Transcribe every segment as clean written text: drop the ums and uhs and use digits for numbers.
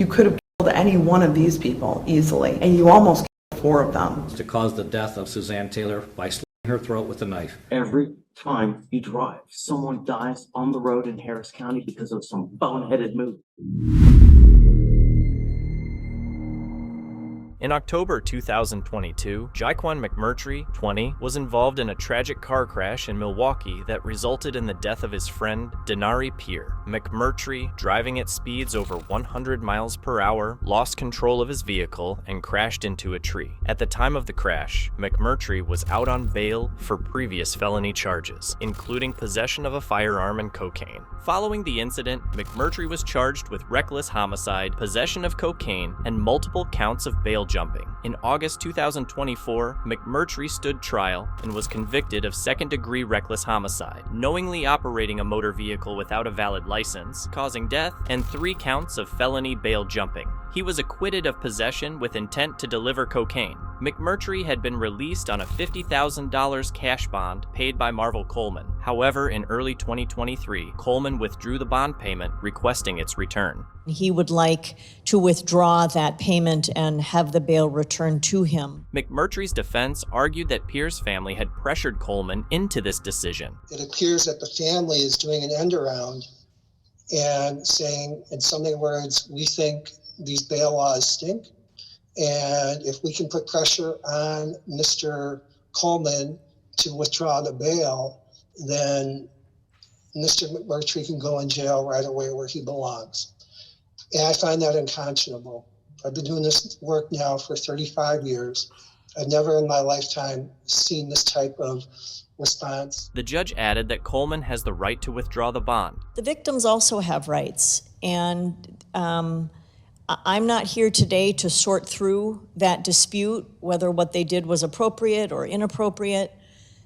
You could have killed any one of these people easily, and you almost killed 4 of them. To cause the death of Suzanne Taylor by slitting her throat with a knife. Every time you drive, someone dies on the road in Harris County because of some boneheaded move. In October 2022, Jaquan McMurtry, 20, was involved in a tragic car crash in Milwaukee that resulted in the death of his friend, Denari Peer. McMurtry, driving at speeds over 100 miles per hour, lost control of his vehicle and crashed into a tree. At the time of the crash, McMurtry was out on bail for previous felony charges, including possession of a firearm and cocaine. Following the incident, McMurtry was charged with reckless homicide, possession of cocaine, and multiple counts of bail jumping. In August 2024, McMurtry stood trial and was convicted of second-degree reckless homicide, knowingly operating a motor vehicle without a valid license, causing death, and 3 counts of felony bail jumping. He was acquitted of possession with intent to deliver cocaine. McMurtry had been released on a $50,000 cash bond paid by Marvel Coleman. However, in early 2023, Coleman withdrew the bond payment, requesting its return. He would like to withdraw that payment and have the bail returned to him. McMurtry's defense argued that Peer's family had pressured Coleman into this decision. It appears that the family is doing an end around and saying, in so many words, we think these bail laws stink, and if we can put pressure on Mr. Coleman to withdraw the bail, then Mr. McMurtry can go in jail right away where he belongs. And I find that unconscionable. I've been doing this work now for 35 years. I've never in my lifetime seen this type of response. The judge added that Coleman has the right to withdraw the bond. The victims also have rights, and I'm not here today to sort through that dispute, whether what they did was appropriate or inappropriate.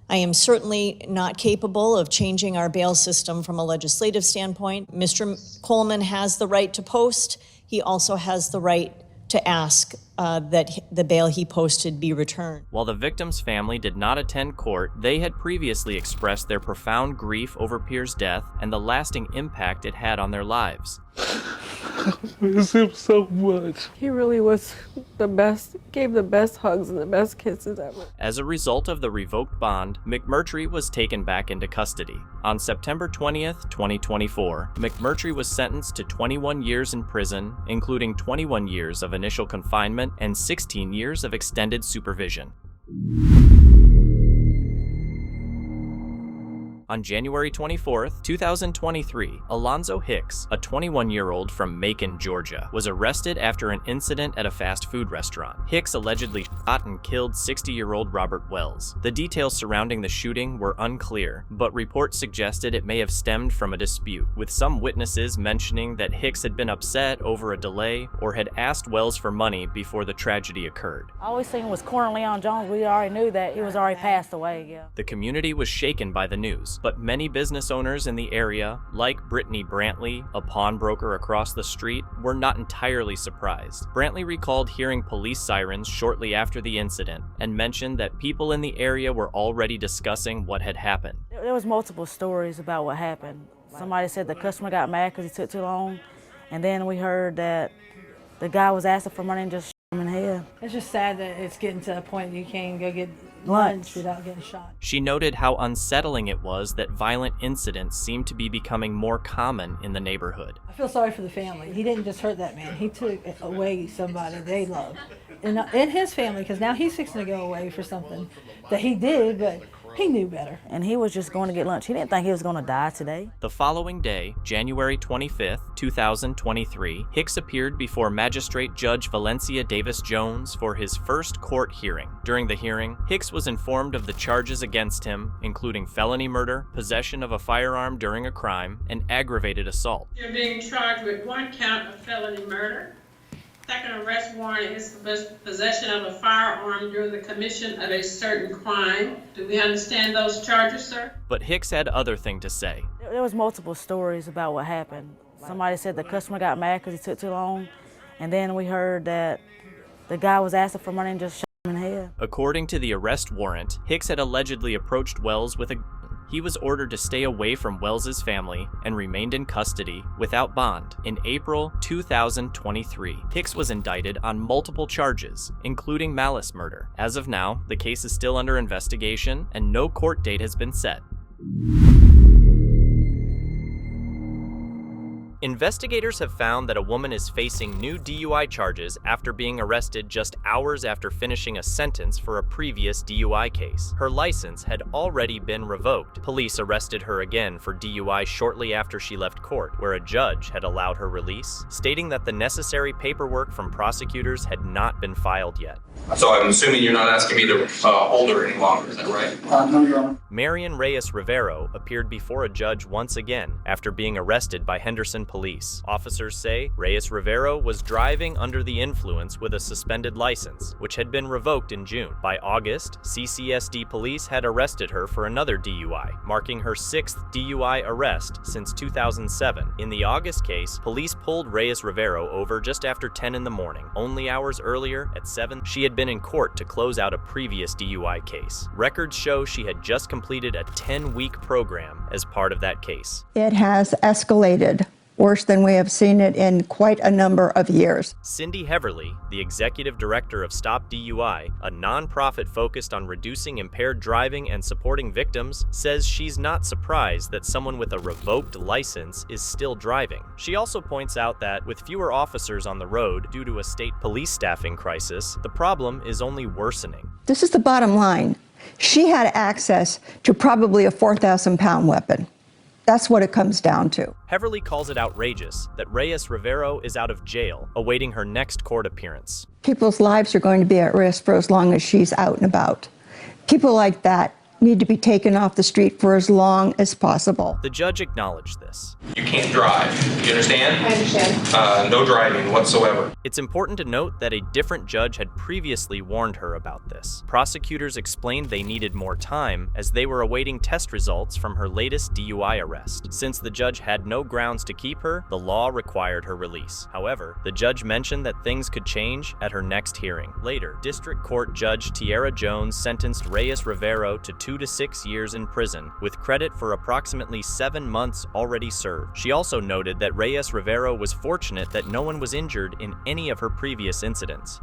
I am certainly not capable of changing our bail system from a legislative standpoint. Mr. Coleman has the right to post. He also has the right to ask that the bail he posted be returned. While the victim's family did not attend court, they had previously expressed their profound grief over Peer's death and the lasting impact it had on their lives. I miss him so much. He really was the best, gave the best hugs and the best kisses ever. As a result of the revoked bond, McMurtry was taken back into custody. On September 20th, 2024, McMurtry was sentenced to 21 years in prison, including 21 years of initial confinement and 16 years of extended supervision. On January 24, 2023, Alonzo Hicks, a 21-year-old from Macon, Georgia, was arrested after an incident at a fast food restaurant. Hicks allegedly shot and killed 60-year-old Robert Wells. The details surrounding the shooting were unclear, but reports suggested it may have stemmed from a dispute, with some witnesses mentioning that Hicks had been upset over a delay or had asked Wells for money before the tragedy occurred. All we seen was Corn Leon Jones. We already knew that he was already passed away, yeah. The community was shaken by the news, but many business owners in the area, like Brittany Brantley, a pawnbroker across the street, were not entirely surprised. Brantley recalled hearing police sirens shortly after the incident and mentioned that people in the area were already discussing what had happened. There was multiple stories about what happened. Somebody said the customer got mad because he took too long, and then we heard that the guy was asking for money and just shot him in the head. It's just sad that it's getting to a point that you can't go get lunch without getting shot. She noted how unsettling it was that violent incidents seemed to be becoming more common in the neighborhood. I feel sorry for the family. He didn't just hurt that man. He took away somebody they loved. In his family, because now he's fixing to go away for something that he did, but he knew better. And he was just going to get lunch. He didn't think he was going to die today. The following day, January 25th, 2023, Hicks appeared before Magistrate Judge Valencia Davis Jones for his first court hearing. During the hearing, Hicks was informed of the charges against him, including felony murder, possession of a firearm during a crime, and aggravated assault. You're being charged with 1 count of felony murder. Second arrest warrant is for possession of a firearm during the commission of a certain crime. Do we understand those charges, sir? But Hicks had other thing to say. There was multiple stories about what happened. Somebody said the customer got mad because he took too long, and then we heard that the guy was asking for money and just shot him in the head. According to the arrest warrant, Hicks had allegedly approached Wells with a gun. He was ordered to stay away from Wells's family and remained in custody without bond. In April 2023, Hicks was indicted on multiple charges, including malice murder. As of now, the case is still under investigation and no court date has been set. Investigators have found that a woman is facing new DUI charges after being arrested just hours after finishing a sentence for a previous DUI case. Her license had already been revoked. Police arrested her again for DUI shortly after she left court, where a judge had allowed her release, stating that the necessary paperwork from prosecutors had not been filed yet. So I'm assuming you're not asking me to hold her any longer, is that right? No, Your Honor. Marion Reyes Rivero appeared before a judge once again after being arrested by Henderson police. Officers say Reyes Rivero was driving under the influence with a suspended license, which had been revoked in June. By August, CCSD police had arrested her for another DUI, marking her 6th DUI arrest since 2007. In the August case, police pulled Reyes Rivero over just after 10 in the morning. Only hours earlier, at 7, she had been in court to close out a previous DUI case. Records show she had just completed a 10-week program as part of that case. It has escalated worse than we have seen it in quite a number of years. Cindy Heverly, the executive director of Stop DUI, a nonprofit focused on reducing impaired driving and supporting victims, says she's not surprised that someone with a revoked license is still driving. She also points out that with fewer officers on the road due to a state police staffing crisis, the problem is only worsening. This is the bottom line. She had access to probably a 4,000-pound weapon. That's what it comes down to. Heverly calls it outrageous that Reyes Rivero is out of jail, awaiting her next court appearance. People's lives are going to be at risk for as long as she's out and about. People like that need to be taken off the street for as long as possible. The judge acknowledged this. You can't drive. You understand? I understand. No driving whatsoever. It's important to note that a different judge had previously warned her about this. Prosecutors explained they needed more time as they were awaiting test results from her latest DUI arrest. Since the judge had no grounds to keep her, the law required her release. However, the judge mentioned that things could change at her next hearing. Later, District Court Judge Tiara Jones sentenced Reyes Rivero to 2 to 6 years in prison, with credit for approximately 7 months already served. She also noted that Reyes Rivero was fortunate that no one was injured in any of her previous incidents.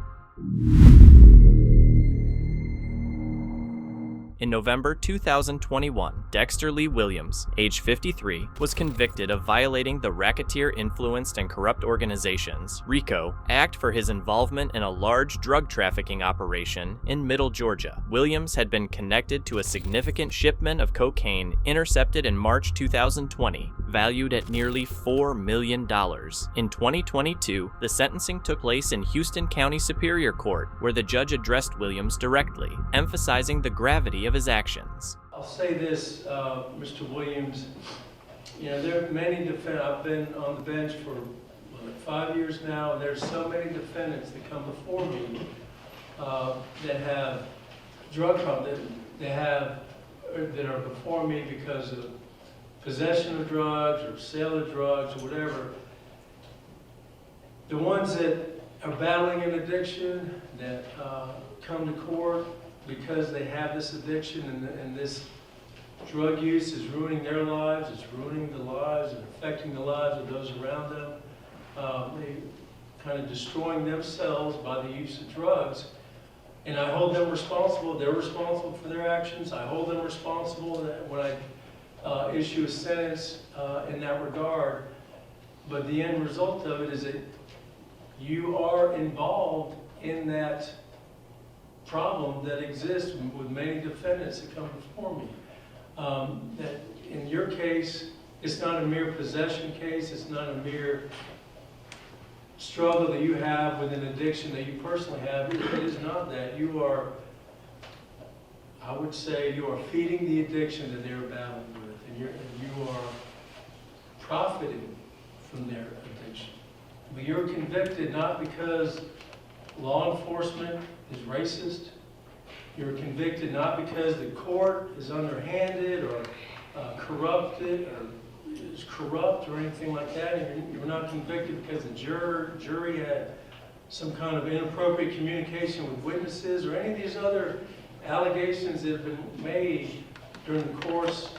In November 2021, Dexter Lee Williams, age 53, was convicted of violating the Racketeer Influenced and Corrupt Organizations (RICO) Act for his involvement in a large drug trafficking operation in Middle Georgia. Williams had been connected to a significant shipment of cocaine intercepted in March 2020, valued at nearly $4 million. In 2022, the sentencing took place in Houston County Superior Court, where the judge addressed Williams directly, emphasizing the gravity of his actions. I'll say this, Mr. Williams, there are many defendants. I've been on the bench for 5 years now, and there's so many defendants that come before me that have drug problems, that are before me because of possession of drugs or sale of drugs or whatever. The ones that are battling an addiction, that come to court because they have this addiction and this drug use is ruining their lives, it's ruining the lives and affecting the lives of those around them. They kind of destroying themselves by the use of drugs. And I hold them responsible. They're responsible for their actions. I hold them responsible when I issue a sentence in that regard. But the end result of it is that you are involved in that problem that exists with many defendants that come before me. That in your case, it's not a mere possession case. It's not a mere struggle that you have with an addiction that you personally have. It is not that. You are, I would say, you are feeding the addiction that they're battling with, and you are profiting from their addiction. But you're convicted not because law enforcement is racist. You're convicted not because the court is underhanded or corrupted or is corrupt or anything like that. You're not convicted because the jury had some kind of inappropriate communication with witnesses or any of these other allegations that have been made during the course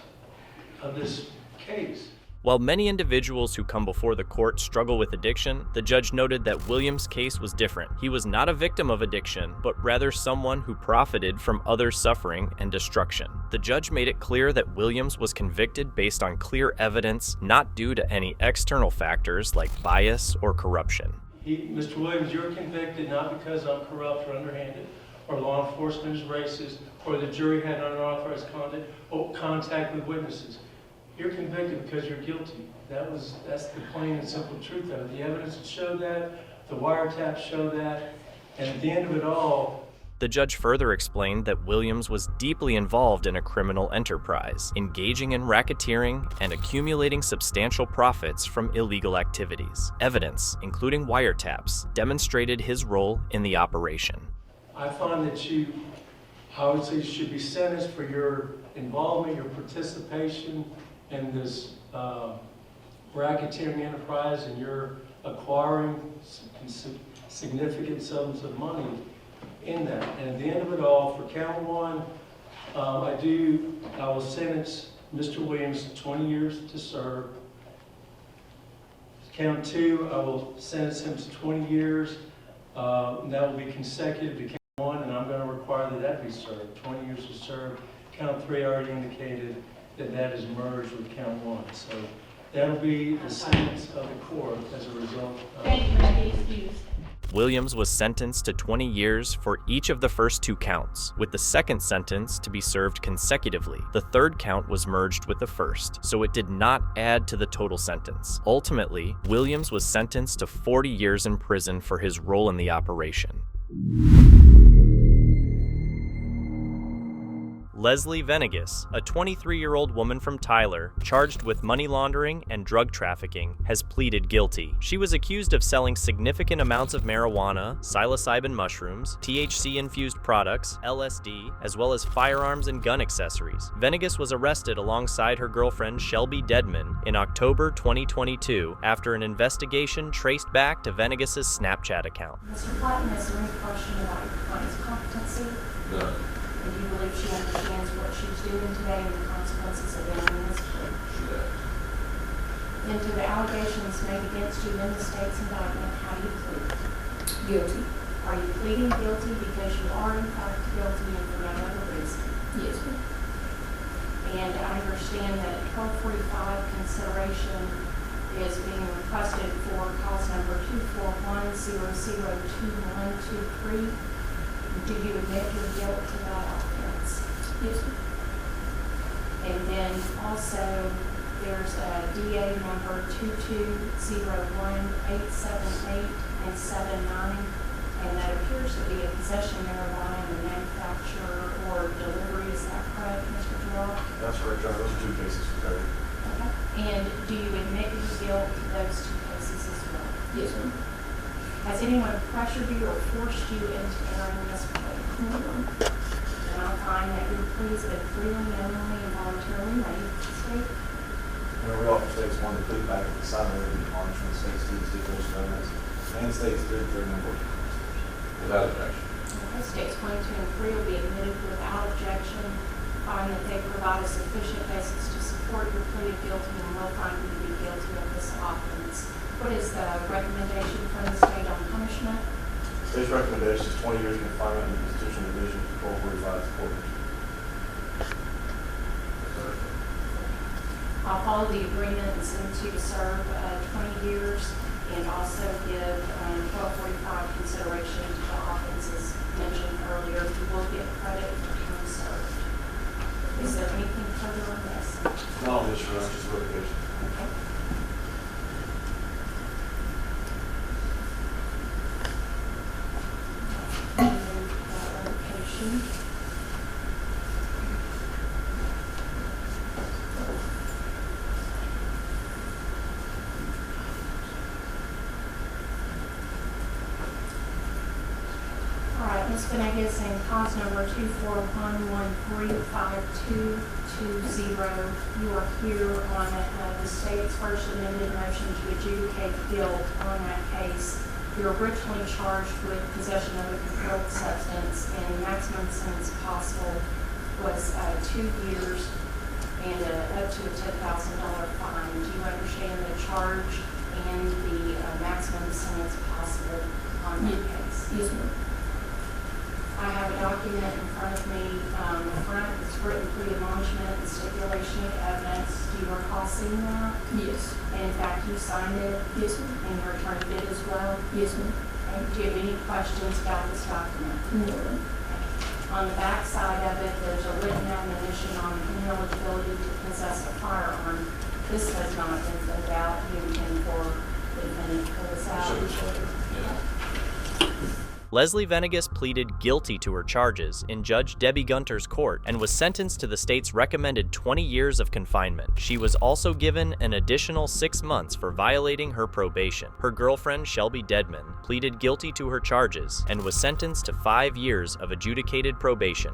of this case. While many individuals who come before the court struggle with addiction, the judge noted that Williams' case was different. He was not a victim of addiction, but rather someone who profited from others' suffering and destruction. The judge made it clear that Williams was convicted based on clear evidence, not due to any external factors like bias or corruption. Mr. Williams, you're convicted not because I'm corrupt or underhanded, or law enforcement is racist, or the jury had unauthorized contact with witnesses. You're convicted because you're guilty. That's the plain and simple truth of it. The evidence showed that, the wiretaps show that, and at the end of it all, the judge further explained that Williams was deeply involved in a criminal enterprise, engaging in racketeering and accumulating substantial profits from illegal activities. Evidence, including wiretaps, demonstrated his role in the operation. I find that I would say you should be sentenced for your involvement, your participation in this racketeering enterprise, and you're acquiring significant sums of money in that. And at the end of it all, for count one, I will sentence Mr. Williams to 20 years to serve. Count two, I will sentence him to 20 years. And that will be consecutive to count one, and I'm going to require that be served. 20 years to serve. Count three, I already indicated that is merged with count one. So that'll be the sentence of the court as a result of Williams was sentenced to 20 years for each of the first two counts, with the second sentence to be served consecutively. The third count was merged with the first, so it did not add to the total sentence. Ultimately, Williams was sentenced to 40 years in prison for his role in the operation. Leslie Venegas, a 23-year-old woman from Tyler, charged with money laundering and drug trafficking, has pleaded guilty. She was accused of selling significant amounts of marijuana, psilocybin mushrooms, THC-infused products, LSD, as well as firearms and gun accessories. Venegas was arrested alongside her girlfriend Shelby Deadman in October 2022 after an investigation traced back to Venegas' Snapchat account. Mr. Platten, is there any question about your client's competency? No. And do you believe she understands what she's doing today and the consequences of entering this plea? She does. Then to the allegations made against you in the state's indictment, how do you plead? Guilty. Are you pleading guilty because you are in fact guilty and for no other reason? Yes, ma'am. And I understand that 1245 consideration is being requested for cause number 241002123. Do you admit your guilt to that offense? Yes, ma'am. And then also, there's a DA number 2201878 and 79, and that appears to be a possession marijuana in the manufacture or delivery. Is that correct, Mr. Gerard? That's correct, John. Those are two cases for code. Okay. And do you admit your guilt to those two cases as well? Yes, ma'am. Has anyone pressured you or forced you into entering this plea? No. And I find that your pleas have been freely, knowingly, and voluntarily made to the state. We offer states one to plead back at the side of the arms from the states to the stipulation of evidence, and states did their number without objection. Okay, states 1, 2, and 3 will be admitted without objection. Find that they provide a sufficient basis to support your plea of guilty and will find you to be guilty of this offense. What is the recommendation from the state on punishment? The state's recommendation is 20 years confinement in the Constitutional Division for 1245 court. I'll follow the agreement and sentence you to serve 20 years and also give 1245 consideration to the offenses mentioned earlier. You will get credit for time served. Is there anything further on this? No, this is just verification. Okay. All right, Ms. Venegas, and cause number 241135220, you are here on the state's first amended motion to adjudicate guilt on that case. You're originally charged with possession of a controlled substance, and the maximum sentence possible was 2 years. and up to a $10,000 fine. Do you understand the charge and the maximum sentence possible on that case? Yes, ma'am. I have a document in front of me. The front is written plea admonishment and stipulation of evidence. Do you recall seeing that? Yes. And in fact, you signed it? Yes, ma'am. And your attorney did as well? Yes, ma'am. And do you have any questions about this document? No. On the back side of it, there's a written admonition on ineligibility to possess a firearm. This has not been filled out. Do you intend for the defendant to fill this out? Leslie Venegas pleaded guilty to her charges in Judge Debbie Gunter's court and was sentenced to the state's recommended 20 years of confinement. She was also given an additional 6 months for violating her probation. Her girlfriend, Shelby Dedman, pleaded guilty to her charges and was sentenced to 5 years of adjudicated probation.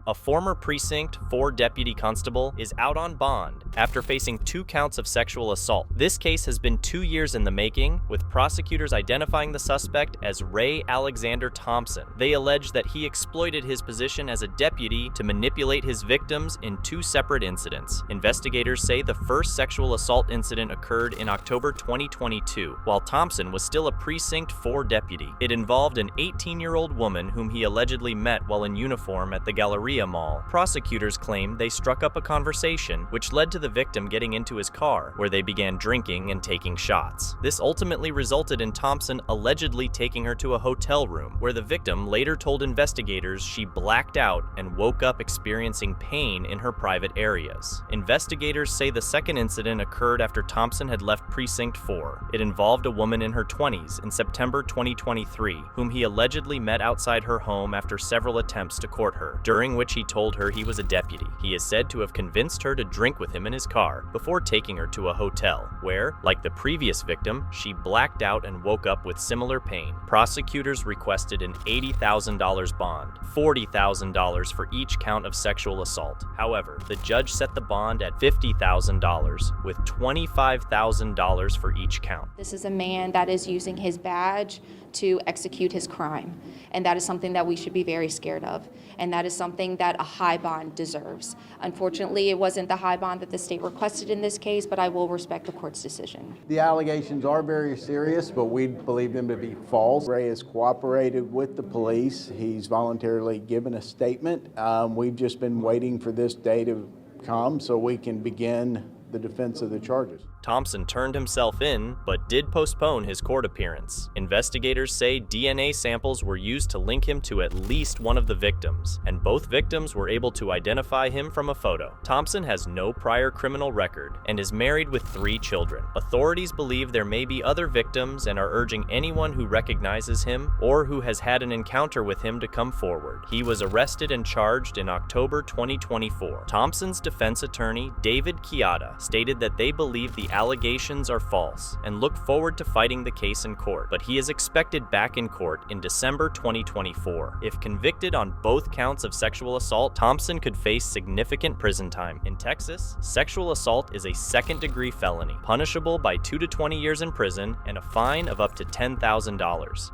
A former Precinct 4 deputy constable is out on bond after facing 2 counts of sexual assault. This case has been 2 years in the making, with prosecutors identifying the suspect as Ray Alexander Thompson. They allege that he exploited his position as a deputy to manipulate his victims in 2 separate incidents. Investigators say the first sexual assault incident occurred in October 2022, while Thompson was still a Precinct 4 deputy. It involved an 18-year-old woman whom he allegedly met while in uniform at the Galleria Mall. Prosecutors claim they struck up a conversation, which led to the victim getting into his car, where they began drinking and taking shots. This ultimately resulted in Thompson allegedly taking her to a hotel room, where the victim later told investigators she blacked out and woke up experiencing pain in her private areas. Investigators say the second incident occurred after Thompson had left Precinct 4. It involved a woman in her 20s in September 2023, whom he allegedly met outside her home after several attempts to court her, during which he told her he was a deputy. He is said to have convinced her to drink with him in his car before taking her to a hotel, where, like the previous victim, she blacked out and woke up with similar pain. Prosecutors requested an $80,000 bond, $40,000 for each count of sexual assault. However, the judge set the bond at $50,000, with $25,000 for each count. This is a man that is using his badge to execute his crime, and that is something that we should be very scared of, and that is something that a high bond deserves. Unfortunately, it wasn't the high bond that the state requested in this case, but I will respect the court's decision. The allegations are very serious, but we believe them to be false. Ray has cooperated with the police. He's voluntarily given a statement. We've just been waiting for this day to come so we can begin the defense of the charges. Thompson turned himself in, but did postpone his court appearance. Investigators say DNA samples were used to link him to at least one of the victims, and both victims were able to identify him from a photo. Thompson has no prior criminal record and is married with 3 children. Authorities believe there may be other victims and are urging anyone who recognizes him or who has had an encounter with him to come forward. He was arrested and charged in October 2024. Thompson's defense attorney, David Chiata, stated that they believe the allegations are false and look forward to fighting the case in court, but he is expected back in court in December 2024. If convicted on both counts of sexual assault, Thompson could face significant prison time. In Texas, sexual assault is a second-degree felony, punishable by 2 to 20 years in prison and a fine of up to $10,000.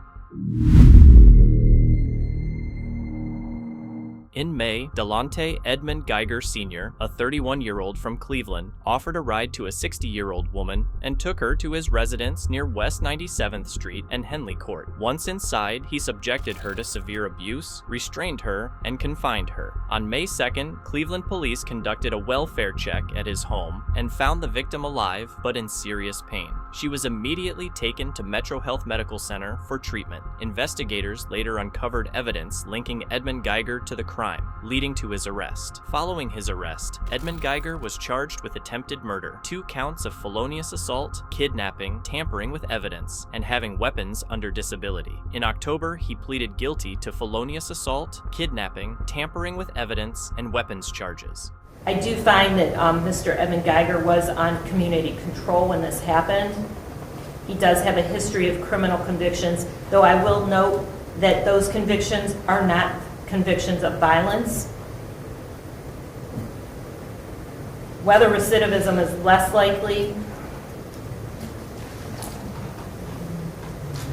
In May, Delonte Edmund Geiger Sr., a 31-year-old from Cleveland, offered a ride to a 60-year-old woman and took her to his residence near West 97th Street and Henley Court. Once inside, he subjected her to severe abuse, restrained her, and confined her. On May 2nd, Cleveland police conducted a welfare check at his home and found the victim alive but in serious pain. She was immediately taken to Metro Health Medical Center for treatment. Investigators later uncovered evidence linking Edmund Geiger to the crime, leading to his arrest. Following his arrest, Edmund Geiger was charged with attempted murder, 2 counts of felonious assault, kidnapping, tampering with evidence, and having weapons under disability. In October, he pleaded guilty to felonious assault, kidnapping, tampering with evidence, and weapons charges. I do find that Mr. Edmund Geiger was on community control when this happened. He does have a history of criminal convictions, though I will note that those convictions are not convictions of violence. Whether recidivism is less likely,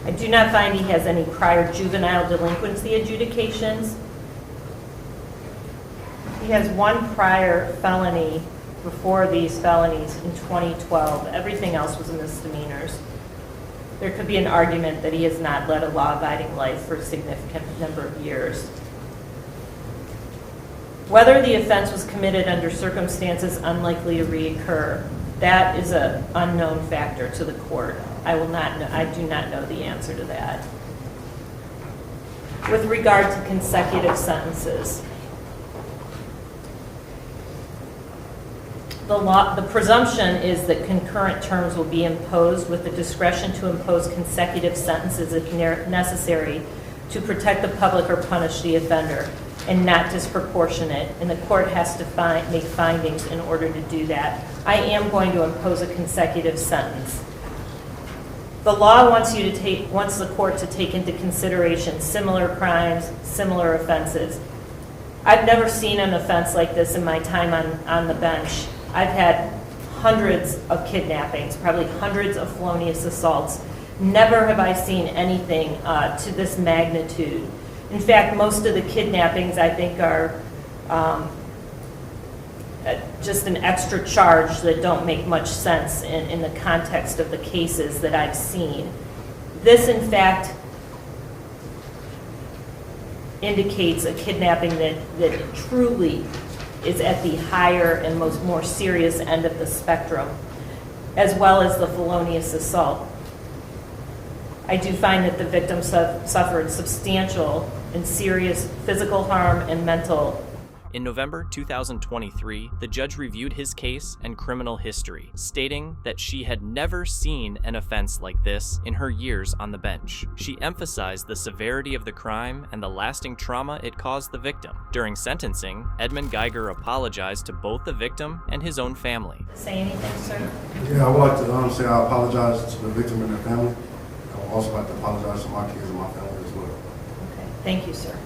I do not find he has any prior juvenile delinquency adjudications. He has one prior felony before these felonies in 2012. Everything else was misdemeanors. There could be an argument that he has not led a law-abiding life for a significant number of years. Whether the offense was committed under circumstances unlikely to reoccur, that is an unknown factor to the court. I do not know the answer to that. With regard to consecutive sentences, the presumption is that concurrent terms will be imposed with the discretion to impose consecutive sentences if necessary to protect the public or punish the offender, and not disproportionate, and the court has to make findings in order to do that. I am going to impose a consecutive sentence. The law wants the court to take into consideration similar crimes, similar offenses. I've never seen an offense like this in my time on the bench. I've had hundreds of kidnappings, probably hundreds of felonious assaults. Never have I seen anything to this magnitude. In fact, most of the kidnappings, I think, are just an extra charge that don't make much sense in the context of the cases that I've seen. This, in fact, indicates a kidnapping that truly is at the higher and more serious end of the spectrum, as well as the felonious assault. I do find that the victim suffered substantial and serious physical harm and mental. In November 2023, the judge reviewed his case and criminal history, stating that she had never seen an offense like this in her years on the bench. She emphasized the severity of the crime and the lasting trauma it caused the victim. During sentencing, Edmund Geiger apologized to both the victim and his own family. Say anything, sir? Yeah, I would like to say I apologize to the victim and their family. I would also like to apologize to my kids and my family as well. Okay, thank you, sir.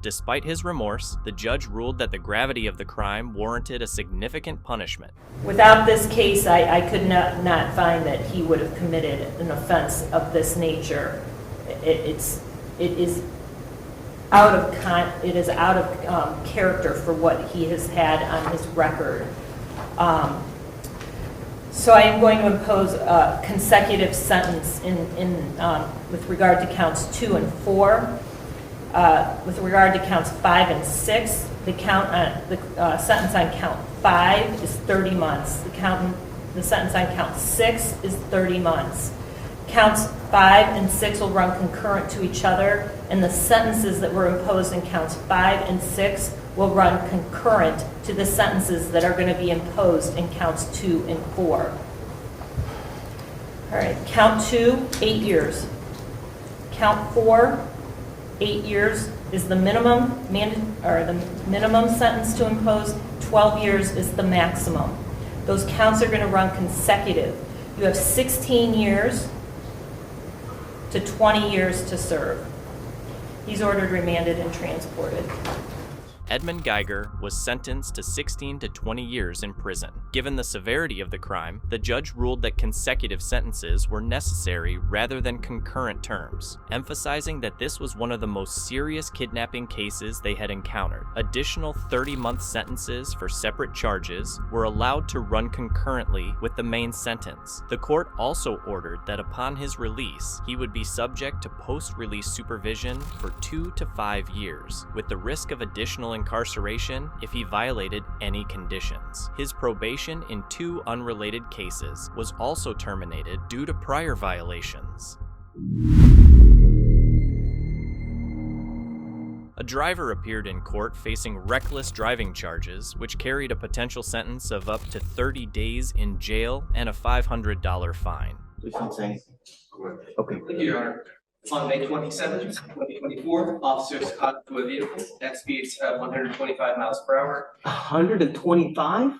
Despite his remorse, the judge ruled that the gravity of the crime warranted a significant punishment. Without this case, I could not find that he would have committed an offense of this nature. It is out of character for what he has had on his record. So I am going to impose a consecutive sentence with regard to counts 2 and 4. With regard to counts 5 and 6, the sentence on count 5 is 30 months. The sentence on count 6 is 30 months. Counts 5 and 6 will run concurrent to each other, and the sentences that were imposed in counts 5 and 6 will run concurrent to the sentences that are going to be imposed in counts 2 and 4. All right, count 2, 8 years. Count 4, 8 years is the minimum sentence to impose. 12 years is the maximum. Those counts are going to run consecutive. You have 16 years to 20 years to serve. He's ordered remanded and transported. Edmund Geiger was sentenced to 16 to 20 years in prison. Given the severity of the crime, the judge ruled that consecutive sentences were necessary rather than concurrent terms, emphasizing that this was one of the most serious kidnapping cases they had encountered. Additional 30-month sentences for separate charges were allowed to run concurrently with the main sentence. The court also ordered that upon his release, he would be subject to post-release supervision for 2 to 5 years, with the risk of additional incarceration if he violated any conditions. His probation in 2 unrelated cases was also terminated due to prior violations. A driver appeared in court facing reckless driving charges, which carried a potential sentence of up to 30 days in jail and a $500 fine. Please don't say anything. Okay. Thank you, Your Honor. On May 27th, 2024, officers caught to a vehicle at speeds of 125 miles per hour. 125?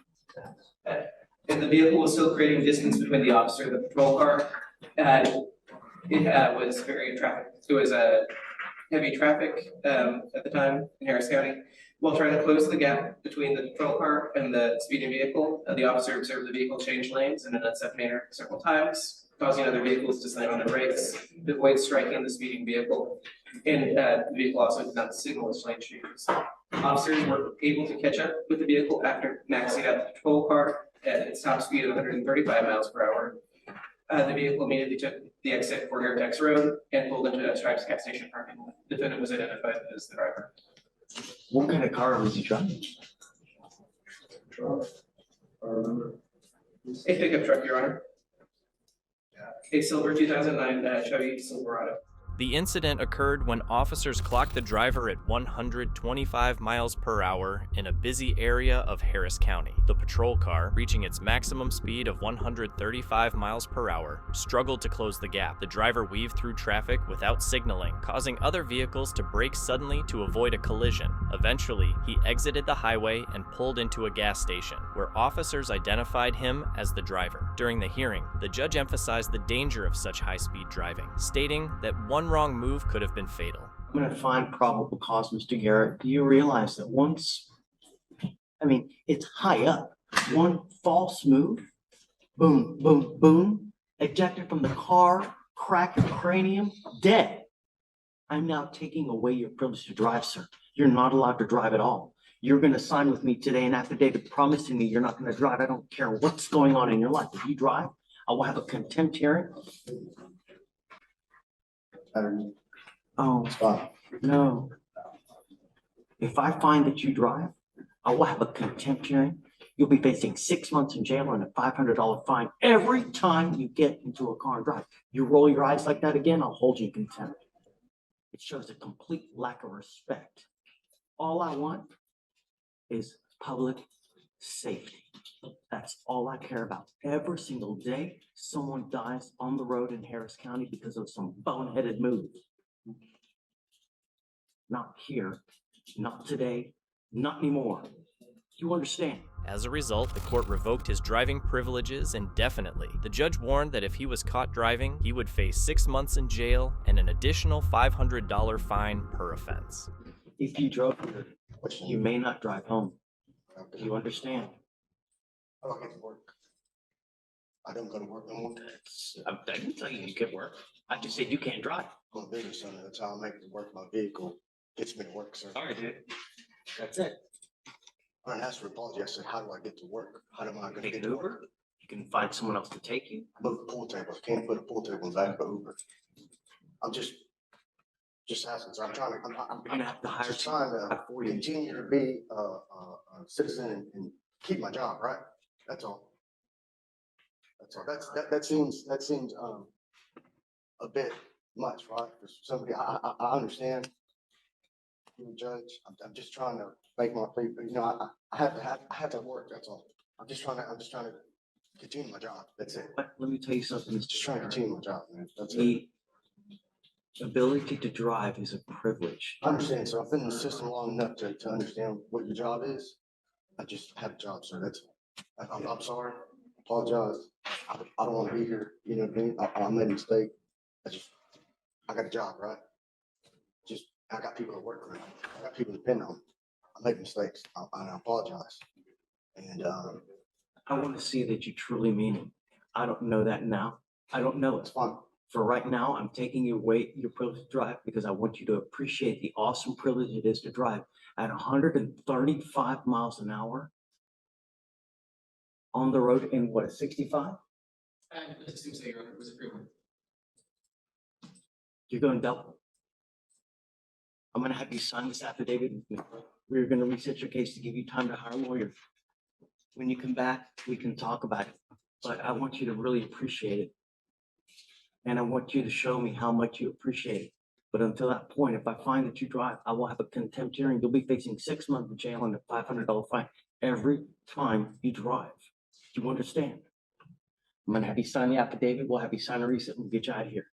And the vehicle was still creating distance between the officer and the patrol car. It was very traffic. It was heavy traffic at the time in Harris County. While trying to close the gap between the patrol car and the speeding vehicle, the officer observed the vehicle change lanes in an unsafe manner several times. causing other vehicles to slam on their brakes, avoid striking the speeding vehicle, and the vehicle also did not signal its lane changes. Officers were able to catch up with the vehicle after maxing out the patrol car at its top speed of 135 miles per hour. The vehicle immediately took the exit for Airtex Road and pulled into a Stripes gas station parking lot. The defendant was identified as the driver. What kind of car was he driving? A pickup truck, Your Honor. A silver 2009 Chevy Silverado. The incident occurred when officers clocked the driver at 125 miles per hour in a busy area of Harris County. The patrol car, reaching its maximum speed of 135 miles per hour, struggled to close the gap. The driver weaved through traffic without signaling, causing other vehicles to brake suddenly to avoid a collision. Eventually, he exited the highway and pulled into a gas station, where officers identified him as the driver. During the hearing, the judge emphasized the danger of such high-speed driving, stating that one wrong move could have been fatal. I'm going to find probable cause, Mr. Garrett. Do you realize that it's high up. One false move, boom, boom, boom, ejected from the car, crack your cranium, dead. I'm now taking away your privilege to drive, sir. You're not allowed to drive at all. You're going to sign with me today an affidavit promising me you're not going to drive. I don't care what's going on in your life. If you drive, I will have a contempt hearing. Oh, no. If I find that you drive, I will have a contempt hearing. You'll be facing 6 months in jail and a $500 fine every time you get into a car and drive. You roll your eyes like that again, I'll hold you in contempt. It shows a complete lack of respect. All I want is public safety. That's all I care about. Every single day, someone dies on the road in Harris County because of some boneheaded move. Not here, not today, not anymore. You understand? As a result, the court revoked his driving privileges indefinitely. The judge warned that if he was caught driving, he would face 6 months in jail and an additional $500 fine per offense. If you drove here, you may not drive home. Do you understand? I don't get to work. I don't go to work no more. I didn't tell you could work. I just said you can't drive. I'm a business owner. That's how I make it work. My vehicle gets me to work, sir. Sorry, dude. That's it. I didn't ask for an apology. I said, how do I get to work? How am I going to Take get an to Uber. work? You can find someone else to take you. Move the pool table. I can't put a pool table in the back of an Uber. I'm just asking, sir. You're gonna have to hire just trying to for you. continue to be a citizen and keep my job, right? That's all. That's all. That seems a bit much, right? For somebody, I understand. You're a judge. I'm just trying to make my plea, but I have to work. That's all. I'm just trying to continue my job. That's it. But let me tell you something. Mr. Just trying to continue my job, man. That's it. The ability to drive is a privilege. I understand, sir. I've been in the system long enough to understand what your job is. I just have a job, sir. That's all. I'm sorry. Apologize. I don't want to be here. You know what I mean? I made a mistake. I got a job, right? I got people to work around. I got people to depend on. I make mistakes. I apologize. And I want to see that you truly mean it. I don't know that now. I don't know it. it's fine. For right now, I'm taking away your privilege to drive because I want you to appreciate the awesome privilege it is to drive at 135 miles an hour on the road in what, 65? It seems that Your Honor was approved. You're going double. I'm going to have you sign this affidavit with me. We're going to research your case to give you time to hire a lawyer. When you come back, we can talk about it. But I want you to really appreciate it. And I want you to show me how much you appreciate it. But until that point, if I find that you drive, I will have a contempt hearing. You'll be facing 6 months in jail and a $500 fine every time you drive. Do you understand? I'm going to have you sign the affidavit. We'll have you sign a receipt and we'll get you out of here.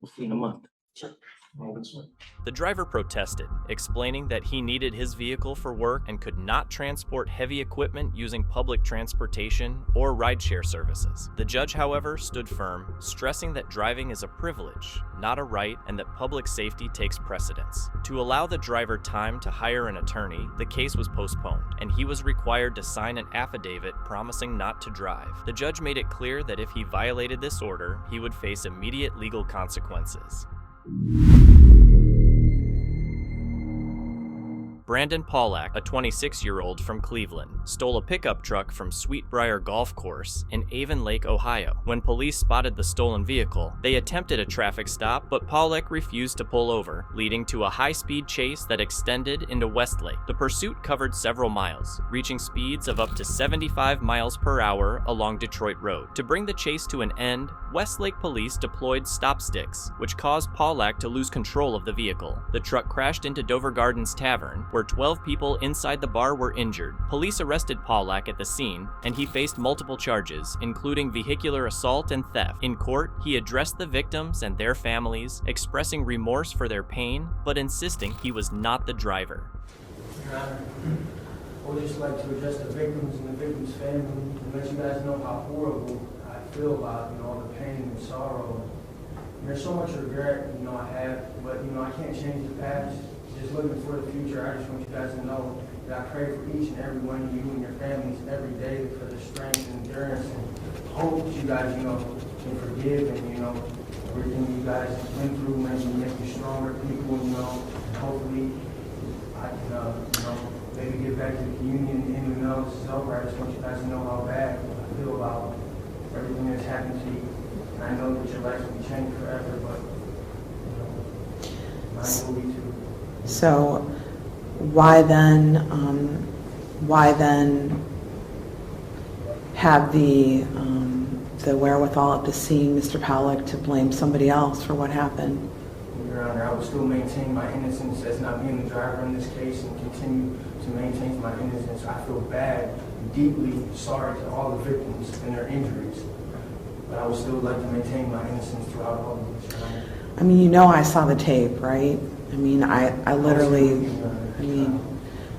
We'll see you in a month. The driver protested, explaining that he needed his vehicle for work and could not transport heavy equipment using public transportation or rideshare services. The judge, however, stood firm, stressing that driving is a privilege, not a right, and that public safety takes precedence. To allow the driver time to hire an attorney, the case was postponed, and he was required to sign an affidavit promising not to drive. The judge made it clear that if he violated this order, he would face immediate legal consequences. Brandon Pollack, a 26-year-old from Cleveland, stole a pickup truck from Sweetbriar Golf Course in Avon Lake, Ohio. When police spotted the stolen vehicle, they attempted a traffic stop, but Pollack refused to pull over, leading to a high-speed chase that extended into Westlake. The pursuit covered several miles, reaching speeds of up to 75 miles per hour along Detroit Road. To bring the chase to an end, Westlake police deployed stop sticks, which caused Pollack to lose control of the vehicle. The truck crashed into Dover Gardens Tavern, where 12 people inside the bar were injured. Police arrested Pollack at the scene, and he faced multiple charges, including vehicular assault and theft. In court, he addressed the victims and their families, expressing remorse for their pain, but insisting he was not the driver. Your Honor, I would just like to address the victims and the victims' family and let you guys know how horrible I feel about, all the pain and sorrow. And there's so much regret, I have, but, I can't change the past. Just looking for the future, I just want you guys to know that I pray for each and every one of you and your families every day for the strength and endurance and hope that you guys, can forgive and, everything you guys went through maybe make you stronger people, and hopefully I can, maybe get back to the communion and this is over. I just want you guys to know how bad I feel about everything that's happened to you. And I know that your life will be changed forever, but, mine will be too. So why then have the wherewithal at the scene, Mr. Pollack, to blame somebody else for what happened? Your Honor, I will still maintain my innocence as not being the driver in this case and continue to maintain my innocence. I feel bad, deeply sorry to all the victims and their injuries, but I would still like to maintain my innocence throughout all of this, Your Honor. I saw the tape, right?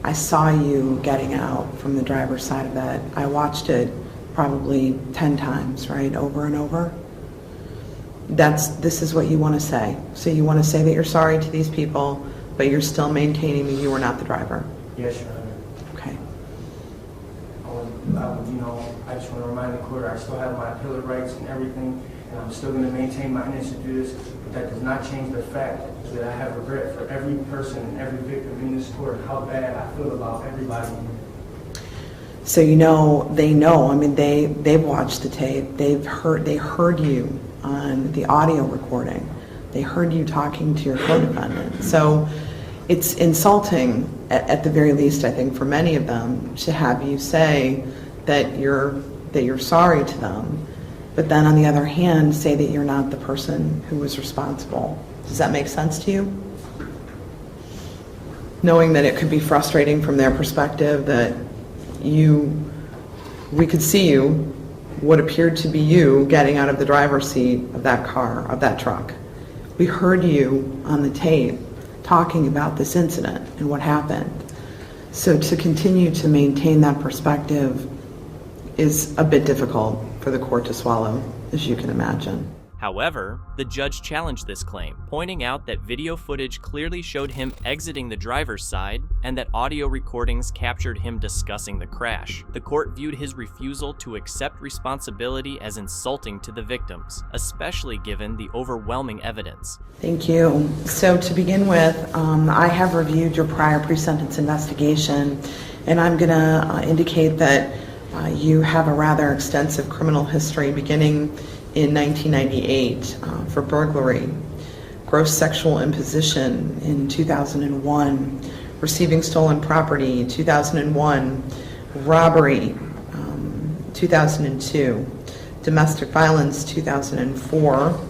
I saw you getting out from the driver's side of that. I watched it probably 10 times, right? Over and over. This is what you want to say. So you want to say that you're sorry to these people, but you're still maintaining that you were not the driver. Yes, Your Honor. Okay. I just want to remind the court I still have my appellate rights and everything, and I'm still going to maintain my innocence through this, but that does not change the fact that I have regret for every person and every victim in this court, how bad I feel about everybody. So they know. They've watched the tape. They heard you on the audio recording. They heard you talking to your co-defendant. So it's insulting, at the very least, I think, for many of them, to have you say that you're sorry to them, but then on the other hand, say that you're not the person who was responsible. Does that make sense to you? Knowing that it could be frustrating from their perspective, that we could see you, what appeared to be you, getting out of the driver's seat of that car, of that truck. We heard you on the tape talking about this incident and what happened. So to continue to maintain that perspective is a bit difficult for the court to swallow, as you can imagine. However, the judge challenged this claim, pointing out that video footage clearly showed him exiting the driver's side and that audio recordings captured him discussing the crash. The court viewed his refusal to accept responsibility as insulting to the victims, especially given the overwhelming evidence. Thank you. So to begin with, I have reviewed your prior pre-sentence investigation, and I'm going to indicate that you have a rather extensive criminal history beginning in 1998 for burglary, gross sexual imposition in 2001, receiving stolen property 2001, robbery 2002, domestic violence 2004,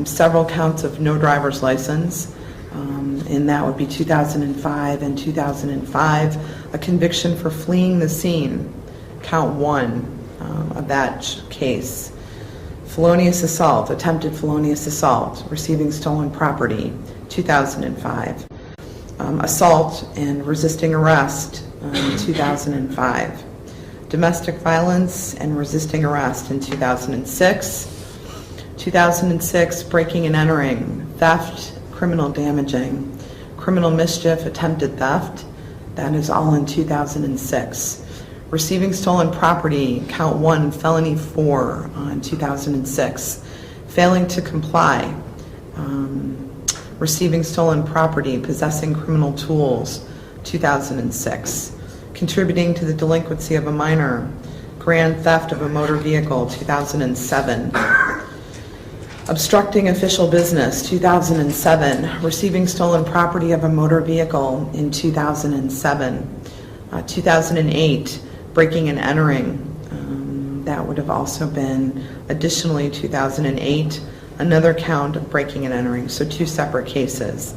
several counts of no driver's license, and that would be 2005 and 2005, a conviction for fleeing the scene, count 1 of that case. Felonious assault, attempted felonious assault, receiving stolen property, 2005. Assault and resisting arrest in 2005. Domestic violence and resisting arrest in 2006. 2006, breaking and entering, theft, criminal damaging, criminal mischief, attempted theft. That is all in 2006. Receiving stolen property, count 1, felony 4 in 2006. Failing to comply, receiving stolen property, possessing criminal tools, 2006. Contributing to the delinquency of a minor, grand theft of a motor vehicle, 2007. Obstructing official business, 2007. Receiving stolen property of a motor vehicle in 2007. 2008, breaking and entering. That would have also been additionally 2008, another count of breaking and entering, so 2 separate cases.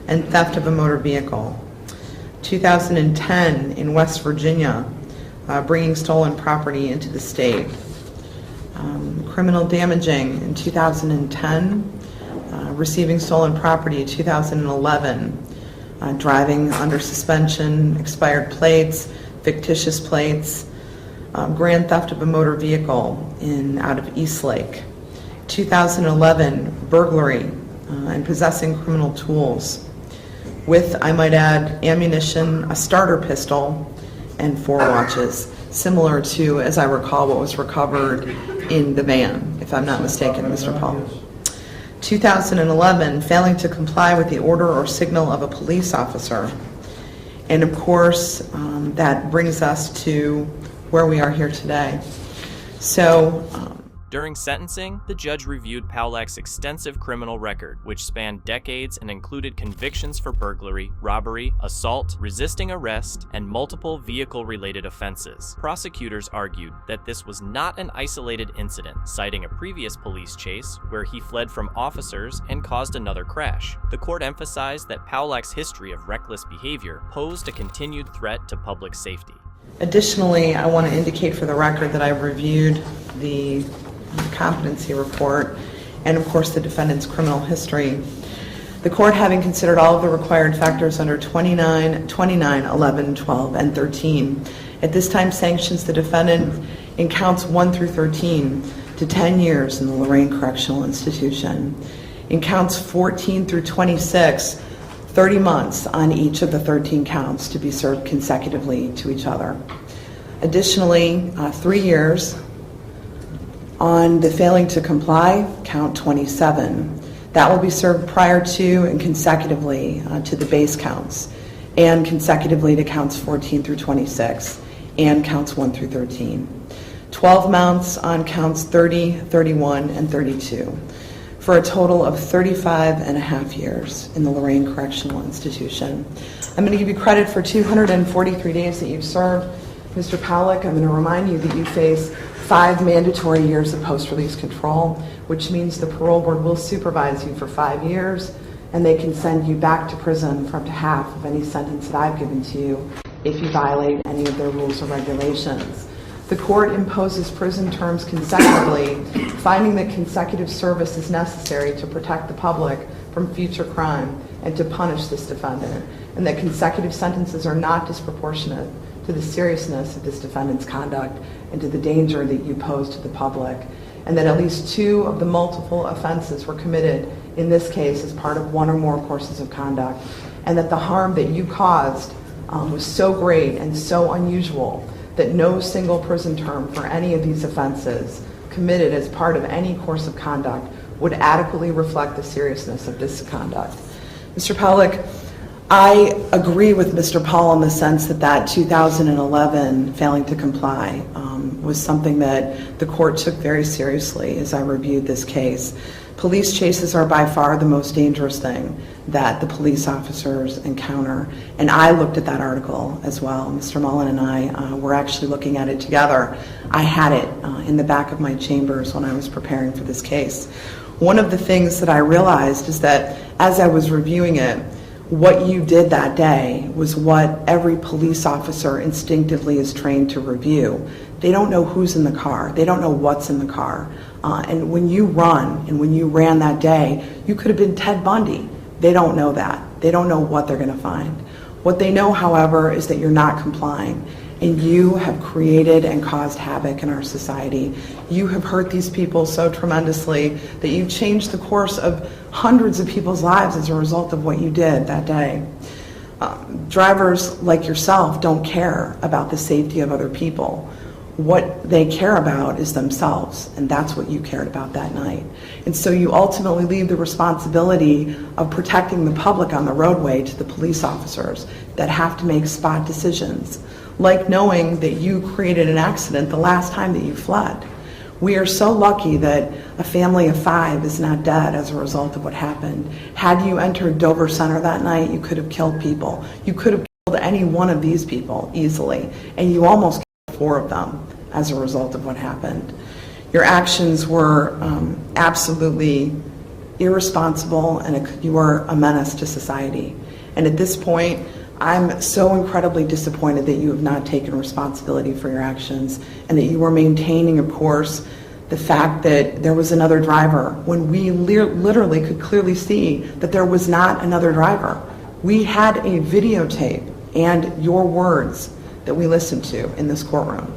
And theft of a motor vehicle. 2010 in West Virginia, bringing stolen property into the state. Criminal damaging in 2010, receiving stolen property 2011, driving under suspension, expired plates, fictitious plates, grand theft of a motor vehicle out of Eastlake. 2011, burglary and possessing criminal tools with, I might add, ammunition, a starter pistol, and 4 watches, similar to, as I recall, what was recovered in the van, if I'm not mistaken, Mr. Paul. 2011, failing to comply with the order or signal of a police officer. And of course, that brings us to where we are here today. So, During sentencing, the judge reviewed Pawlak's extensive criminal record, which spanned decades and included convictions for burglary, robbery, assault, resisting arrest, and multiple vehicle-related offenses. Prosecutors argued that this was not an isolated incident, citing a previous police chase where he fled from officers and caused another crash. The court emphasized that Pawlak's history of reckless behavior posed a continued threat to public safety. Additionally, I want to indicate for the record that I've reviewed the competency report and, of course, the defendant's criminal history. The court, having considered all of the required factors under 29, 11, 12, and 13, at this time sanctions the defendant in counts 1 through 13 to 10 years in the Lorraine Correctional Institution. In counts 14 through 26, 30 months on each of the 13 counts to be served consecutively to each other. Additionally, 3 years on the failing to comply, count 27. That will be served prior to and consecutively to the base counts, and consecutively to counts 14 through 26, and counts 1 through 13. 12 months on counts 30, 31, and 32, for a total of 35 and a half years in the Lorraine Correctional Institution. I'm going to give you credit for 243 days that you've served. Mr. Pawlak, I'm going to remind you that you face 5 mandatory years of post-release control, which means the parole board will supervise you for 5 years, and they can send you back to prison for up to half of any sentence that I've given to you if you violate any of their rules or regulations. The court imposes prison terms consecutively, finding that consecutive service is necessary to protect the public from future crime and to punish this defendant, and that consecutive sentences are not disproportionate to the seriousness of this defendant's conduct and to the danger that you pose to the public, and that at least 2 of the multiple offenses were committed in this case as part of 1 or more courses of conduct, and that the harm that you caused was so great and so unusual that no single prison term for any of these offenses committed as part of any course of conduct would adequately reflect the seriousness of this conduct. Mr. Pawlak, I agree with Mr. Paul in the sense that 2011 failing to comply was something that the court took very seriously as I reviewed this case. Police chases are by far the most dangerous thing that the police officers encounter, and I looked at that article as well. Mr. Mullen and I were actually looking at it together. I had it in the back of my chambers when I was preparing for this case. One of the things that I realized is that as I was reviewing it, what you did that day was what every police officer instinctively is trained to review. They don't know who's in the car. They don't know what's in the car. And when you run, and when you ran that day, you could have been Ted Bundy. They don't know that. They don't know what they're going to find. What they know, however, is that you're not complying, and you have created and caused havoc in our society. You have hurt these people so tremendously that you've changed the course of hundreds of people's lives as a result of what you did that day. Drivers like yourself don't care about the safety of other people. What they care about is themselves, and that's what you cared about that night. And so you ultimately leave the responsibility of protecting the public on the roadway to the police officers that have to make spot decisions, like knowing that you created an accident the last time that you fled. We are so lucky that a family of 5 is not dead as a result of what happened. Had you entered Dover Center that night, you could have killed people. You could have killed any one of these people easily, and you almost killed 4 of them as a result of what happened. Your actions were absolutely irresponsible, and you were a menace to society. And at this point, I'm so incredibly disappointed that you have not taken responsibility for your actions and that you were maintaining, of course, the fact that there was another driver when we literally could clearly see that there was not another driver. We had a videotape and your words that we listened to in this courtroom.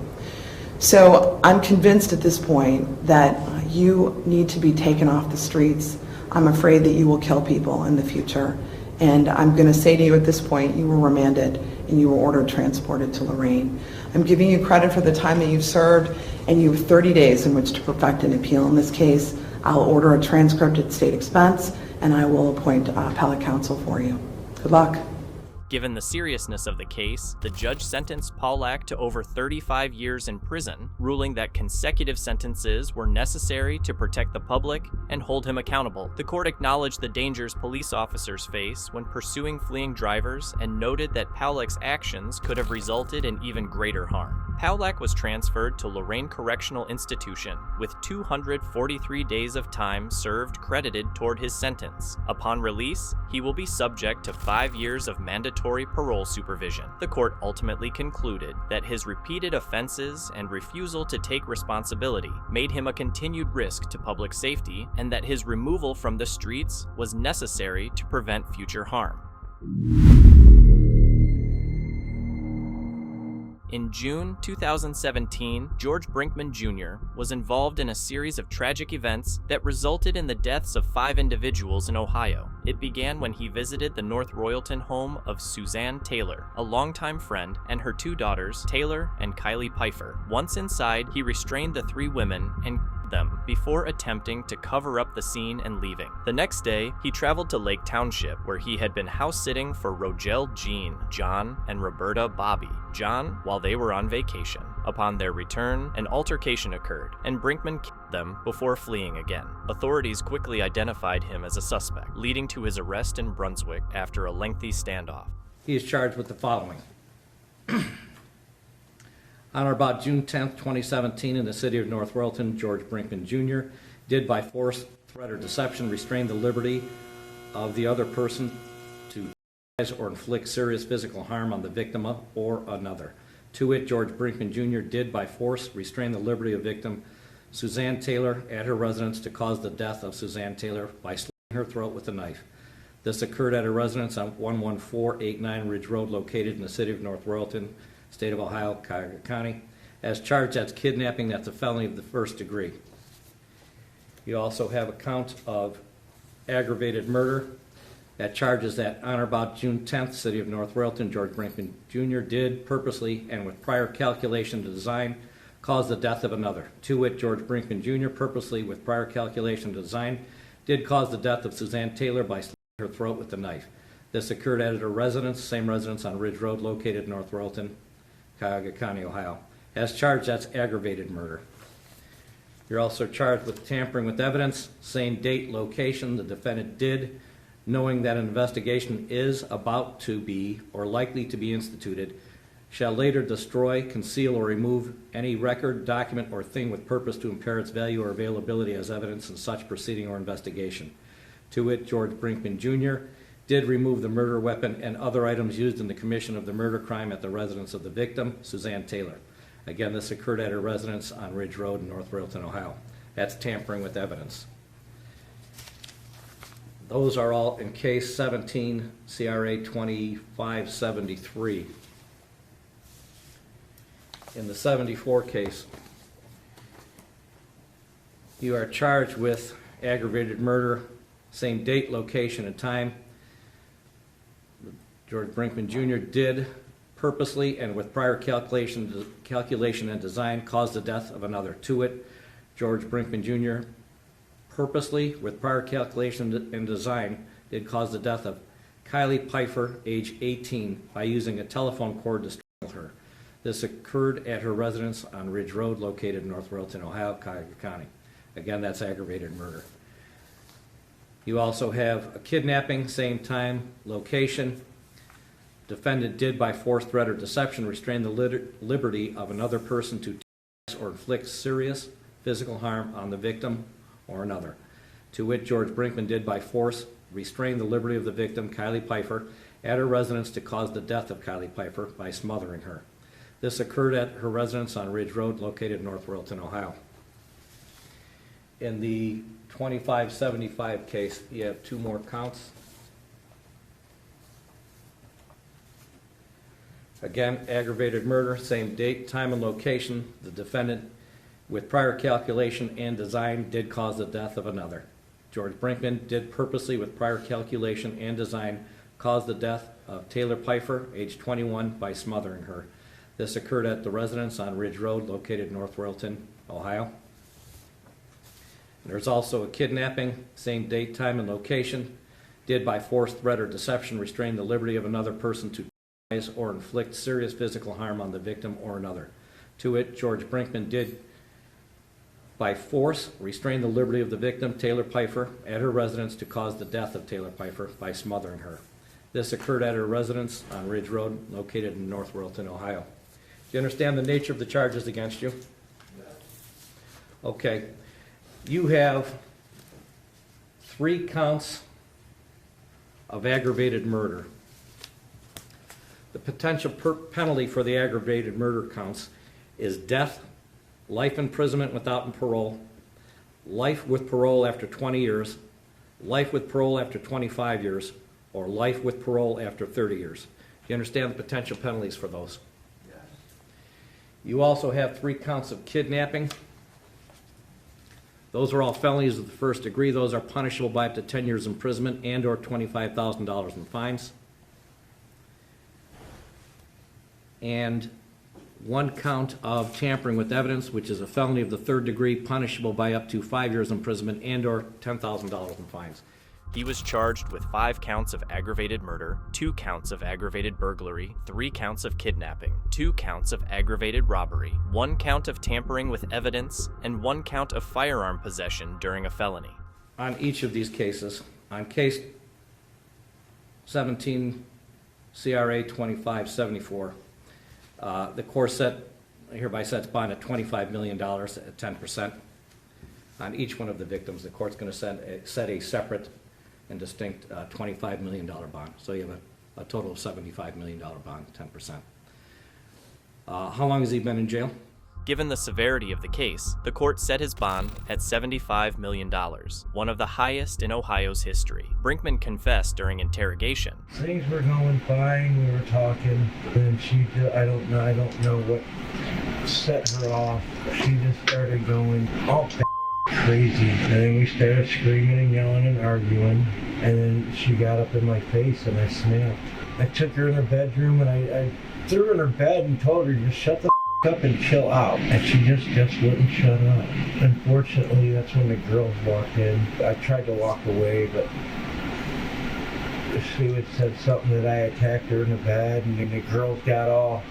So I'm convinced at this point that you need to be taken off the streets. I'm afraid that you will kill people in the future. And I'm going to say to you at this point, you were remanded and you were ordered transported to Lorraine. I'm giving you credit for the time that you've served, and you have 30 days in which to perfect an appeal. In this case, I'll order a transcript at state expense, and I will appoint appellate counsel for you. Good luck. Given the seriousness of the case, the judge sentenced Paulak to over 35 years in prison, ruling that consecutive sentences were necessary to protect the public and hold him accountable. The court acknowledged the dangers police officers face when pursuing fleeing drivers and noted that Paulak's actions could have resulted in even greater harm. Paulak was transferred to Lorraine Correctional Institution with 243 days of time served credited toward his sentence. Upon release, he will be subject to 5 years of mandatory parole supervision. The court ultimately concluded that his repeated offenses and refusal to take responsibility made him a continued risk to public safety, and that his removal from the streets was necessary to prevent future harm. In June 2017, George Brinkman Jr. was involved in a series of tragic events that resulted in the deaths of 5 individuals in Ohio. It began when he visited the North Royalton home of Suzanne Taylor, a longtime friend, and her 2 daughters, Taylor and Kylie Pfeiffer. Once inside, he restrained the 3 women and them before attempting to cover up the scene and leaving. The next day, he traveled to Lake Township, where he had been house-sitting for Rogel Jean, John, and Roberta Bobby, John, while they were on vacation. Upon their return, an altercation occurred, and Brinkman killed them before fleeing again. Authorities quickly identified him as a suspect, leading to his arrest in Brunswick after a lengthy standoff. He is charged with the following. On or about June 10th, 2017, in the city of North Royalton, George Brinkman Jr. did by force, threat, or deception restrain the liberty of the other person to cause or inflict serious physical harm on the victim or another. To wit, George Brinkman Jr. did by force restrain the liberty of victim Suzanne Taylor at her residence to cause the death of Suzanne Taylor by slitting her throat with a knife. This occurred at her residence on 11489 Ridge Road, located in the city of North Royalton, State of Ohio, Cuyahoga County. As charged, that's kidnapping. That's a felony of the first degree. You also have a count of aggravated murder. That charges that on or about June 10th, city of North Royalton, George Brinkman Jr. did purposely and with prior calculation to design cause the death of another. To wit, George Brinkman Jr. purposely with prior calculation to design did cause the death of Suzanne Taylor by slitting her throat with a knife. This occurred at her residence, same residence on Ridge Road, located in North Royalton, Cuyahoga County, Ohio. As charged, that's aggravated murder. You're also charged with tampering with evidence, same date, location the defendant did, knowing that an investigation is about to be or likely to be instituted, shall later destroy, conceal, or remove any record, document, or thing with purpose to impair its value or availability as evidence in such proceeding or investigation. To wit, George Brinkman Jr. did remove the murder weapon and other items used in the commission of the murder crime at the residence of the victim, Suzanne Taylor. Again, this occurred at her residence on Ridge Road in North Royalton, Ohio. That's tampering with evidence. Those are all in case 17 CRA 2573. In the 74 case, you are charged with aggravated murder, same date, location, and time. George Brinkman Jr. did purposely and with prior calculation and design cause the death of another. To it, George Brinkman Jr. purposely with prior calculation and design did cause the death of Kylie Pfeiffer, age 18, by using a telephone cord to strangle her. This occurred at her residence on Ridge Road, located in North Royalton, Ohio, Cuyahoga County. Again, that's aggravated murder. You also have a kidnapping, same time, location. Defendant did by force, threat, or deception restrain the liberty of another person to terrorize or inflict serious physical harm on the victim or another. To wit, George Brinkman did by force restrain the liberty of the victim, Kylie Pfeiffer, at her residence to cause the death of Kylie Pfeiffer by smothering her. This occurred at her residence on Ridge Road, located in North Royalton, Ohio. In the 2575 case, you have two more counts. Again, aggravated murder, same date, time, and location. The defendant, with prior calculation and design, did cause the death of another. George Brinkman did purposely, with prior calculation and design, cause the death of Taylor Pfeiffer, age 21, by smothering her. This occurred at the residence on Ridge Road, located in North Royalton, Ohio. There's also a kidnapping, same date, time, and location. Did by force, threat, or deception restrain the liberty of another person to terrorize or inflict serious physical harm on the victim or another. To it, George Brinkman did by force restrain the liberty of the victim, Taylor Pfeiffer, at her residence to cause the death of Taylor Pfeiffer by smothering her. This occurred at her residence on Ridge Road, located in North Royalton, Ohio. Do you understand the nature of the charges against you? Okay. You have 3 counts of aggravated murder. The potential penalty for the aggravated murder counts is death, life imprisonment without parole, life with parole after 20 years, life with parole after 25 years, or life with parole after 30 years. Do you understand the potential penalties for those? Yes. You also have 3 counts of kidnapping. Those are all felonies of the first degree. Those are punishable by up to 10 years imprisonment and or $25,000 in fines. And 1 count of tampering with evidence, which is a felony of the 3rd degree, punishable by up to 5 years imprisonment and or $10,000 in fines. He was charged with 5 counts of aggravated murder, 2 counts of aggravated burglary, 3 counts of kidnapping, 2 counts of aggravated robbery, 1 count of tampering with evidence, and 1 count of firearm possession during a felony. On each of these cases, on case 17 CRA 2574, the court hereby sets bond at $25 million at 10%. On each one of the victims, the court's going to set a separate and distinct $25 million bond. So you have a total of $75 million bond, 10%. How long has he been in jail? Given the severity of the case, the court set his bond at $75 million, one of the highest in Ohio's history. Brinkman confessed during interrogation. Things were going fine, we were talking, and I don't know what set her off. She just started going all crazy, and then we started screaming and yelling and arguing, and then she got up in my face and I snapped. I took her in her bedroom and I threw her in her bed and told her, just shut the up and chill out, and she just wouldn't shut up. Unfortunately, that's when the girls walked in. I tried to walk away, but she had said something that I attacked her in the bed, and then the girls got all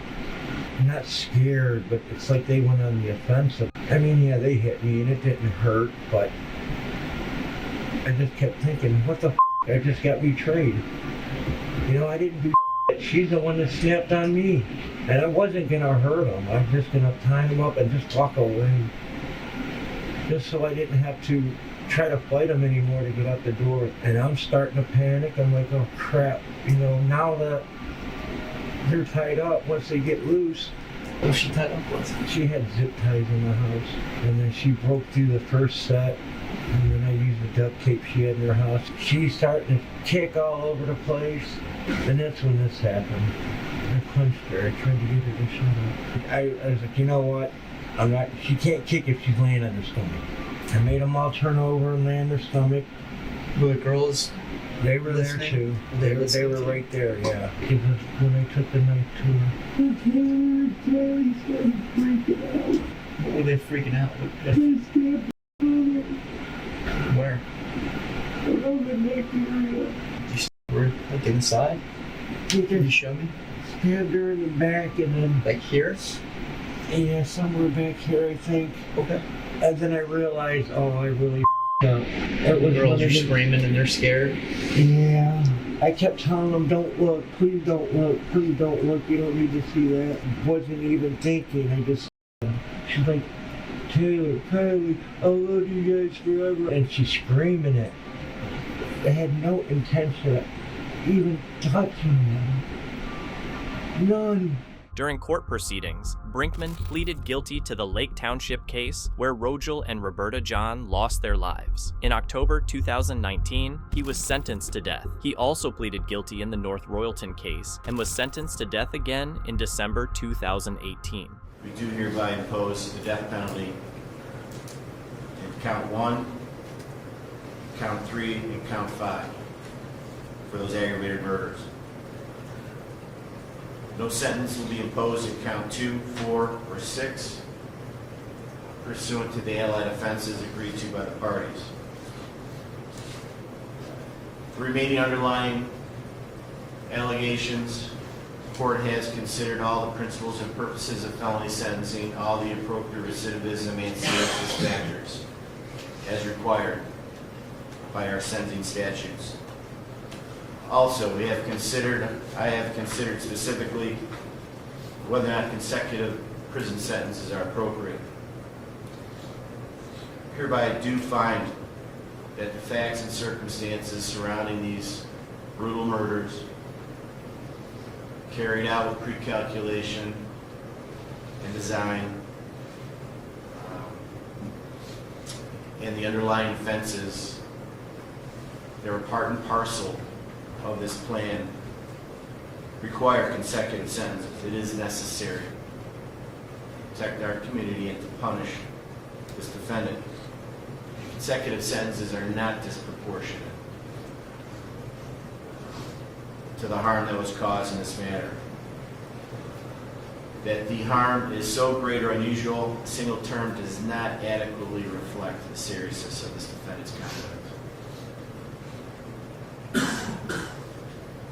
not scared, but it's like they went on the offensive. I mean, yeah, they hit me and it didn't hurt, but I just kept thinking, what the I just got betrayed. You know, I didn't do she's the one that snapped on me. And I wasn't gonna hurt them. I was just gonna tie them up and just walk away. Just so I didn't have to try to fight them anymore to get out the door. And I'm starting to panic. I'm like, oh crap. You know, now that they're tied up, once they get loose. What was she tied up with? She had zip ties in the house. And then she broke through the first set. And then I used the duct tape she had in her house. She's starting to kick all over the place, and that's when this happened. I punched her. I tried to get her to shut up. I was like, you know what? She can't kick if she's laying on her stomach. I made them all turn over and lay on their stomach. Were the girls? They were there too. They were right there, yeah. Because when I took the knife to her, he started freaking out. What were they freaking out? Where? Around the neck area. You were like inside? Can you show me? Stabbed her in the back and then... Like here? Yeah, somewhere back here, I think. Okay. And then I realized, oh, I really up. It was girls are screaming and they're scared. Yeah. I kept telling them, don't look, please don't look, please don't look, you don't need to see that. Wasn't even thinking, I just... She's like, Taylor, Kylie, I love you guys forever. And she's screaming it. I had no intention of even touching them. None. During court proceedings, Brinkman pleaded guilty to the Lake Township case where Rogel and Roberta John lost their lives. In October 2019, he was sentenced to death. He also pleaded guilty in the North Royalton case and was sentenced to death again in December 2018. We do hereby impose the death penalty in count 1, count 3, and count 5 for those aggravated murders. No sentence will be imposed in count 2, 4, or 6 pursuant to the allied offenses agreed to by the parties. The remaining underlying allegations, the court has considered all the principles and purposes of felony sentencing, all the appropriate recidivism and seriousness factors as required by our sentencing statutes. Also, I have considered specifically whether or not consecutive prison sentences are appropriate. Hereby I do find that the facts and circumstances surrounding these brutal murders carried out with pre-calculation and design and the underlying offenses, they were part and parcel of this plan, require consecutive sentences. It is necessary to protect our community and to punish this defendant. Consecutive sentences are not disproportionate to the harm that was caused in this matter. That the harm is so great or unusual, a single term does not adequately reflect the seriousness of this defendant's conduct.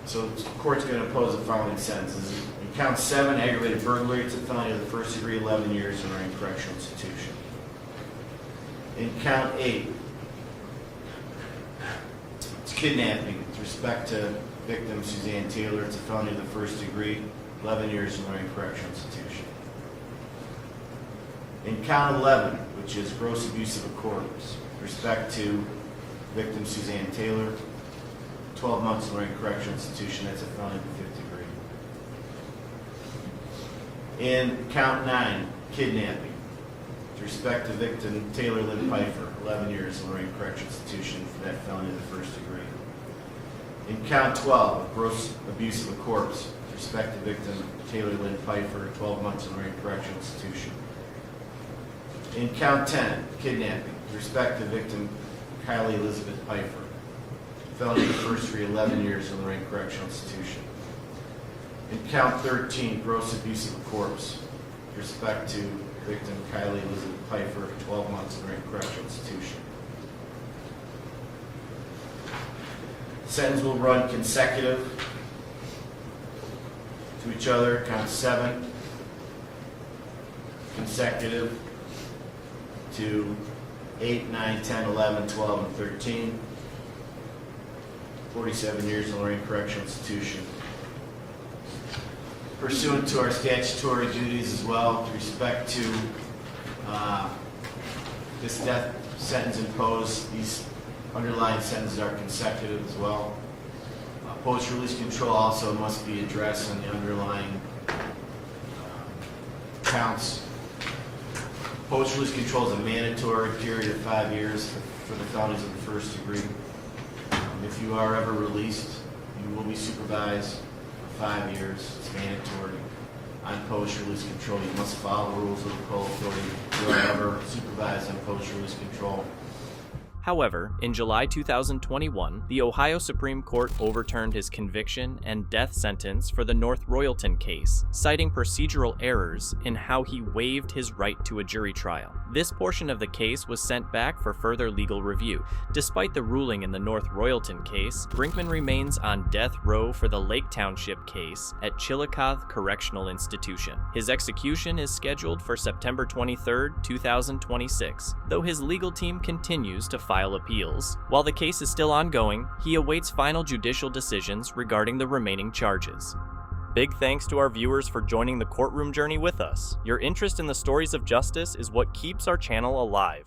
So the court's going to impose the following sentences. In count 7, aggravated burglary, it's a felony of the first degree, 11 years in a correctional institution. In count 8, it's kidnapping with respect to victim Suzanne Taylor. It's a felony of the first degree, 11 years in a correctional institution. In count 11, which is gross abuse of a corpse, with respect to victim Suzanne Taylor, 12 months in a correctional institution, that's a felony of the 5th degree. In count 9, kidnapping, with respect to victim Taylor Lynn Pfeiffer, 11 years in a correctional institution for that felony of the 1st degree. In count 12, gross abuse of a corpse, with respect to victim Taylor Lynn Pfeiffer, 12 months in a correctional institution. In count 10, kidnapping, with respect to victim Kylie Elizabeth Pfeiffer, felony of the 1st degree, 11 years in the correctional institution. In count 13, gross abuse of a corpse, with respect to victim Kylie Elizabeth Pfeiffer, 12 months in the correctional institution. Sentence will run consecutive to each other. Count 7, consecutive to 8, 9, 10, 11, 12, and 13. 47 years in Lorraine Correctional Institution. Pursuant to our statutory duties as well, with respect to this death sentence imposed, these underlying sentences are consecutive as well. Post-release control also must be addressed on the underlying counts. Post-release control is a mandatory period of 5 years for the felonies of the first degree. If you are ever released, you will be supervised for 5 years. It's mandatory. On post-release control, you must follow the rules of the parole authority. If you are ever supervised on post-release control. However, in July 2021, the Ohio Supreme Court overturned his conviction and death sentence for the North Royalton case, citing procedural errors in how he waived his right to a jury trial. This portion of the case was sent back for further legal review. Despite the ruling in the North Royalton case, Brinkman remains on death row for the Lake Township case at Chillicothe Correctional Institution. His execution is scheduled for September 23, 2026, though his legal team continues to file appeals. While the case is still ongoing, he awaits final judicial decisions regarding the remaining charges. Big thanks to our viewers for joining the courtroom journey with us. Your interest in the stories of justice is what keeps our channel alive.